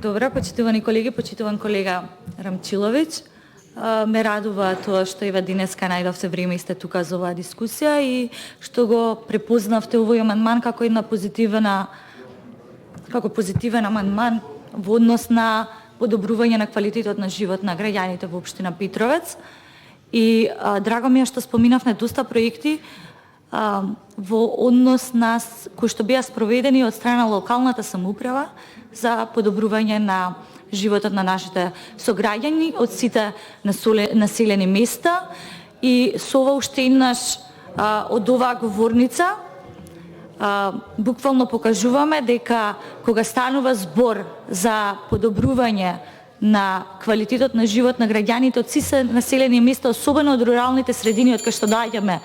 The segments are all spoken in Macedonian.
Добра, почитувани колеги, почитуван колега Рамчиловиќ. Ме радува тоа што ева денеска најдовте време и сте тука за оваа дискусија и што го препознавте овој амандман како позитивен амандман во однос на подобрување на квалитетот на живот на граѓаните во општина Петровец. И драго ми е што споминавме доста проекти во однос на кои што беа спроведени од страна на локалната самоуправа за подобрување на животот на нашите сограѓани од сите населени места. И со ова уште еднаш од оваа говорница буквално покажуваме дека кога станува збор за подобрување на квалитетот на живот на граѓаните од сите населени места, особено од руралните средини од кај што доаѓаме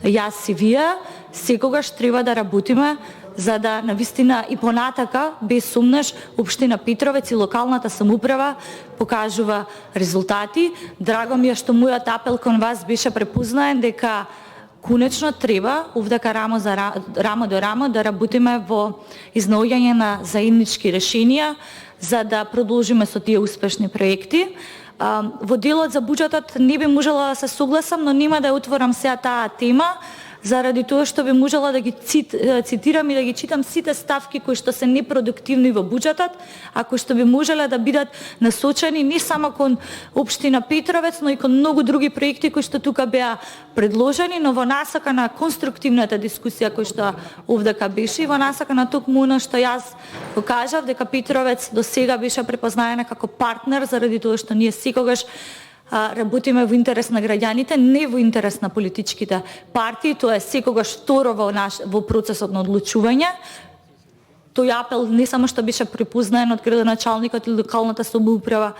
јас и вие, секогаш треба да работиме за да навистина и понатака, без сумнаш, општина Петровец и локалната самоуправа покажува резултати. Драго ми е што мојот апел кон вас беше препознаен дека конечно треба овдека рамо до рамо да работиме во изнаоѓање на заеднички решенија за да продолжиме со тие успешни проекти. Во делот за буџетот не би можела да се согласам, но нема да ја отворам сега таа тема, заради тоа што би можела да ги цитирам и да ги читам сите ставки кои што се непродуктивни во буџетот, а кои што би можеле да бидат насочени не само кон општина Петровец, но и кон многу други проекти кои што тука беа предложени, но во насока на конструктивната дискусија која што овдека беше и во насока на токму она што јас го кажав, дека Петровец до сега беше препознаена како партнер заради тоа што ние секогаш работиме во интерес на граѓаните, не во интерес на политичките партии, тоа е секогаш второ во процесот на одлучување. Тој апел не само што беше препознаен од градоначалникот и локалната самоуправа,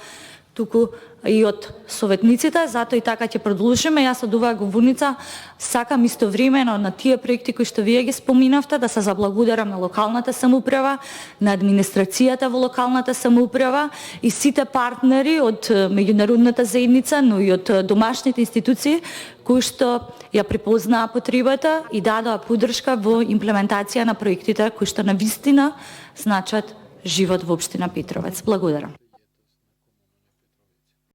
туку и од советниците, затоа и така ќе продолжиме. Јас од оваа говорница сакам истовремено на тие проекти кои што вие ги споминавте да се заблагодарам на локалната самоуправа, на администрацијата во локалната самоуправа и сите партнери од меѓународната заедница, но и од домашните институции кои што ја препознаа потребата и дадоа поддршка во имплементација на проектите кои што навистина значат живот во општина Петровец. Благодарам.